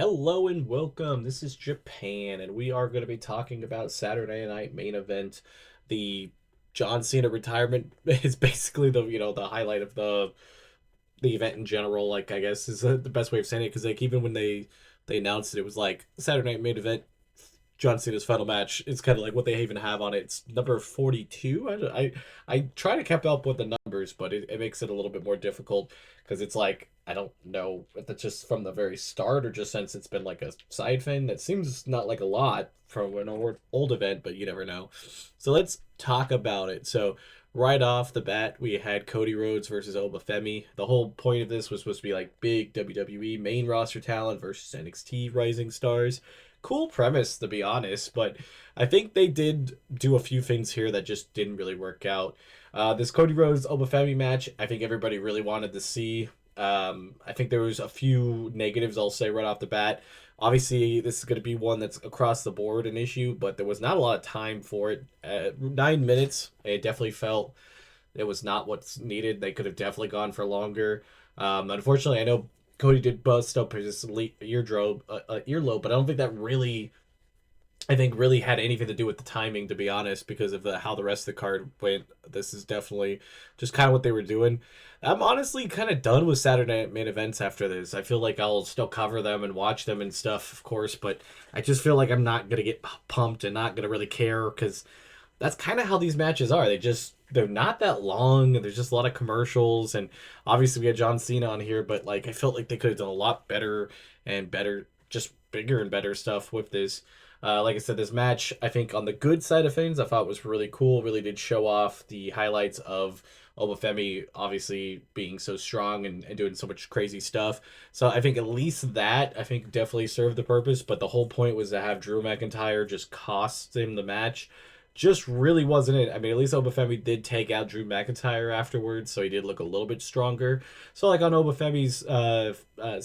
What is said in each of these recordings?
Hello and welcome. This is Japan, and we are going to be talking about Saturday Night Main Event. The John Cena retirement is basically the highlight of the event in general. Like I guess is the best way of saying it because like even when they announced it, it was like Saturday Night Main Event John Cena's final match. It's kind of like what they even have on it. It's number 42. I try to keep up with the numbers, but it makes it a little bit more difficult because it's like I don't know if it's just from the very start or just since it's been like a side thing. That seems not like a lot from an old event, but you never know. So let's talk about it. So right off the bat, we had Cody Rhodes versus Obafemi. The whole point of this was supposed to be like big WWE main roster talent versus NXT rising stars. Cool premise, to be honest, but I think they did do a few things here that just didn't really work out. This Cody Rhodes Obafemi match, I think everybody really wanted to see. I think there was a few negatives I'll say right off the bat. Obviously, this is going to be one that's across the board an issue, but there was not a lot of time for it. 9 minutes, it definitely felt it was not what's needed. They could have definitely gone for longer. Unfortunately, I know Cody did bust up his earlobe, but I don't think that really, I think really had anything to do with the timing, to be honest, because of how the rest of the card went. This is definitely just kind of what they were doing. I'm honestly kind of done with Saturday Night Main Events after this. I feel like I'll still cover them and watch them and stuff, of course, but I just feel like I'm not gonna get pumped and not gonna really care because that's kind of how these matches are. They're not that long. There's just a lot of commercials, and obviously we had John Cena on here, but like I felt like they could have done a lot better and better, just bigger and better stuff with this. Like I said, this match I think on the good side of things I thought was really cool. Really did show off the highlights of Obafemi obviously being so strong and doing so much crazy stuff. So I think at least that I think definitely served the purpose. But the whole point was to have Drew McIntyre just cost him the match just really wasn't it. I mean, at least Obafemi did take out Drew McIntyre afterwards, so he did look a little bit stronger. So, like on Obafemi's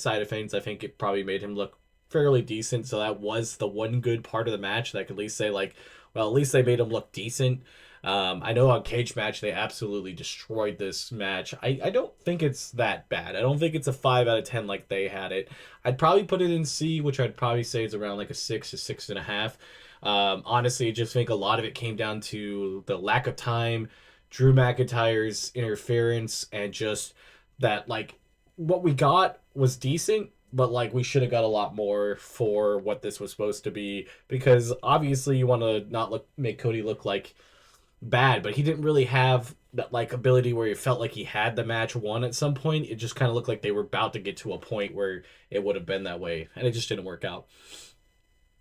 side of things, I think it probably made him look fairly decent. So that was the one good part of the match that I could at least say, like, well, at least they made him look decent. I know on Cage Match they absolutely destroyed this match. I don't think it's that bad. I don't think it's a 5 out of 10 like they had it. I'd probably put it in C, which I'd probably say is around like a 6 to 6.5. Honestly, I just think a lot of it came down to the lack of time, Drew McIntyre's interference, and just that, like, what we got was decent, but, like, we should have got a lot more for what this was supposed to be. Because obviously, you want to not make Cody look like bad, but he didn't really have that, like, ability where he felt like he had the match won at some point. It just kind of looked like they were about to get to a point where it would have been that way, and it just didn't work out.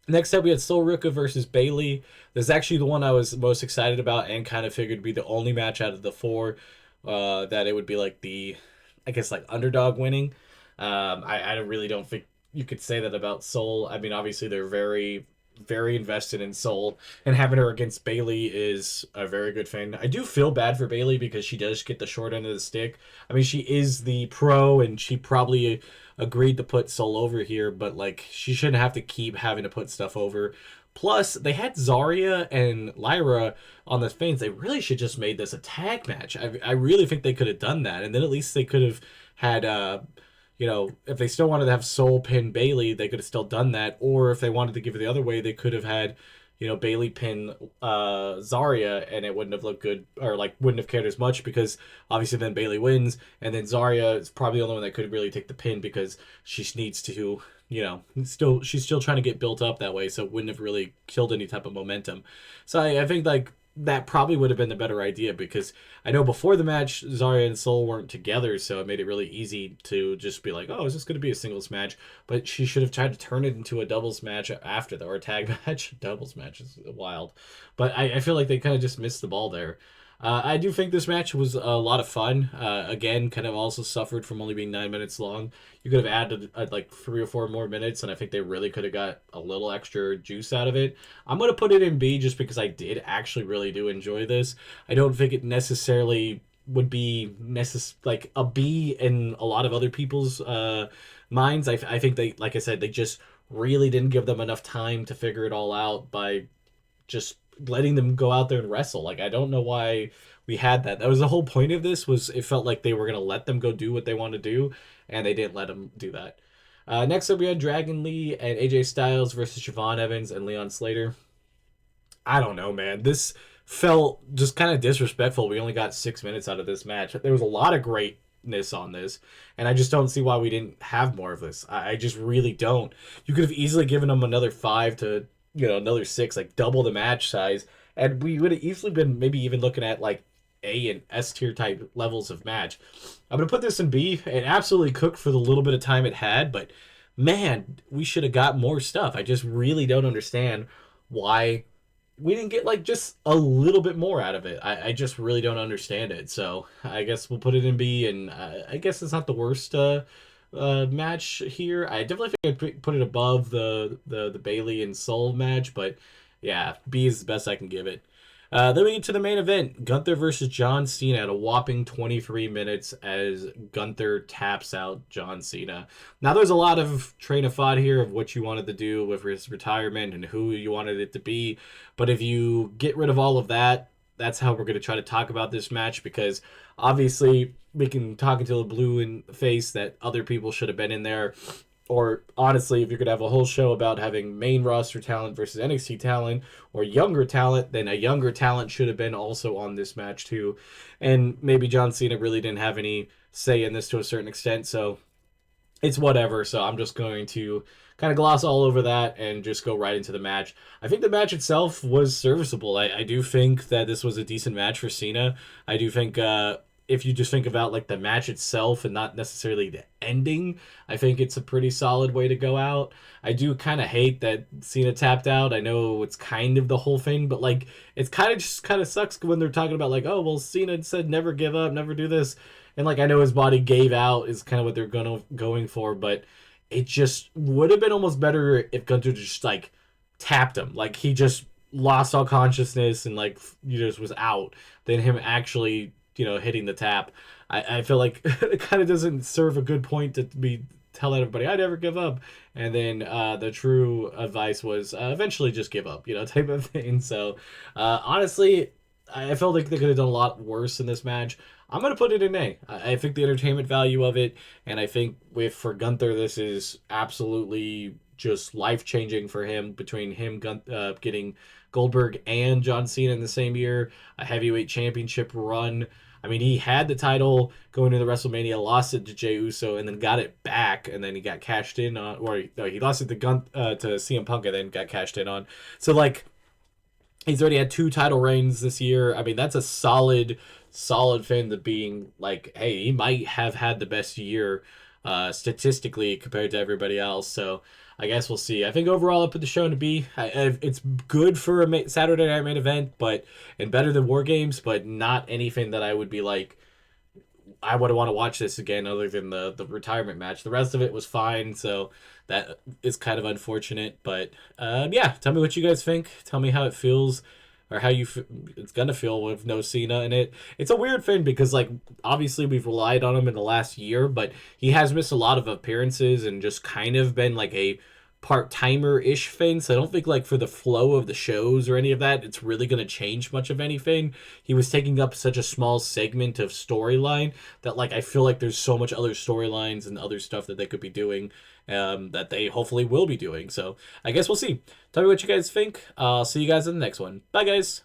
Next up, we had Sol Ruka versus Bailey. This is actually the one I was most excited about and kind of figured would be the only match out of the four that it would be like I guess, like underdog winning. I really don't think you could say that about Sol. I mean, obviously, they're very, very invested in Sol, and having her against Bailey is a very good thing. I do feel bad for Bailey because she does get the short end of the stick. I mean, she is the pro, and she probably agreed to put Sol over here, but like she shouldn't have to keep having to put stuff over. Plus, they had Zarya and Lyra on the fence. They really should just made this a tag match. I really think they could have done that, and then at least they could have had if they still wanted to have Sol pin Bailey, they could have still done that. Or if they wanted to give it the other way, they could have had Bailey pin Zarya, and it wouldn't have looked good, or like wouldn't have cared as much, because obviously then Bailey wins, and then Zarya is probably the only one that could really take the pin because she needs to, she's still trying to get built up that way, so it wouldn't have really killed any type of momentum. So I think like that probably would have been the better idea, because I know before the match Zarya and Sol weren't together, so it made it really easy to just be like, oh, is this going to be a singles match? But she should have tried to turn it into a doubles match after or a tag match. Doubles match is wild, but I feel like they kind of just missed the ball there. I do think this match was a lot of fun. Again, kind of also suffered from only being 9 minutes long. You could have added like 3 or 4 more minutes, and I think they really could have got a little extra juice out of it. I'm going to put it in B just because I did actually really do enjoy this. I don't think it necessarily would be like a B in a lot of other people's minds. I think they, like I said, they just really didn't give them enough time to figure it all out by just letting them go out there and wrestle. Like, I don't know why we had that. That was the whole point of this, was it felt like they were going to let them go do what they want to do, and they didn't let them do that. Next up, we had Dragon Lee and AJ Styles versus Siobhan Evans and Leon Slater. I don't know, man. This felt just kind of disrespectful. We only got 6 minutes out of this match. There was a lot of greatness on this, and I just don't see why we didn't have more of this. I just really don't. You could have easily given them another 5 to, another 6, like double the match size, and we would have easily been maybe even looking at like A and S tier type levels of match. I'm gonna put this in B. It absolutely cooked for the little bit of time it had, but man, we should have got more stuff. I just really don't understand why we didn't get like just a little bit more out of it. I just really don't understand it. So I guess we'll put it in B, and I guess it's not the worst match here. I definitely think I'd put it above the Bailey and Soul match, but yeah, B is the best I can give it. Then we get to the main event, Gunther versus John Cena at a whopping 23 minutes as Gunther taps out John Cena. Now, there's a lot of train of thought here of what you wanted to do with his retirement and who you wanted it to be. But if you get rid of all of that, that's how we're going to try to talk about this match, because obviously we can talk until the blue in the face that other people should have been in there. Or honestly, if you're going to have a whole show about having main roster talent versus NXT talent or younger talent, then a younger talent should have been also on this match too. And maybe John Cena really didn't have any say in this to a certain extent, so it's whatever. So I'm just going to kind of gloss all over that and just go right into the match. I think the match itself was serviceable. I do think that this was a decent match for Cena. I do think if you just think about like the match itself and not necessarily the ending, I think it's a pretty solid way to go out. I do kind of hate that Cena tapped out. I know it's kind of the whole thing, but like it's kind of sucks when they're talking about like, oh well, Cena said never give up, never do this, and like I know his body gave out is kind of what they're going for, but it just would have been almost better if Gunter just like tapped him, like he just lost all consciousness and like just was out, than him actually hitting the tap. I feel like it kind of doesn't serve a good point to be telling everybody I never give up, and then the true advice was eventually just give up, type of thing. So honestly, I felt like they could have done a lot worse in this match. I'm gonna put it in A. I think the entertainment value of it, and I think for Gunther, this is absolutely just life changing for him. Between him getting Goldberg and John Cena in the same year, a heavyweight championship run. I mean, he had the title going into the WrestleMania, lost it to Jey Uso, and then got it back, and then he got cashed in on, or no, he lost it to CM Punk, and then got cashed in on. So like, he's already had 2 title reigns this year. I mean, that's a solid thing to being like, hey, he might have had the best year statistically compared to everybody else. So I guess we'll see. I think overall I put the show to B. It's good for a Saturday night main event, and better than War Games, but not anything that I would be like, I would want to watch this again other than the retirement match. The rest of it was fine, so that is kind of unfortunate. But yeah, tell me what you guys think. Tell me how it feels, or how it's gonna feel with no Cena in it. It's a weird thing because like obviously we've relied on him in the last year, but he has missed a lot of appearances and just kind of been like a part-timer-ish thing. So I don't think like for the flow of the shows or any of that, it's really going to change much of anything. He was taking up such a small segment of storyline that like I feel like there's so much other storylines and other stuff that they could be doing, that they hopefully will be doing. So I guess we'll see. Tell me what you guys think. I'll see you guys in the next one. Bye, guys.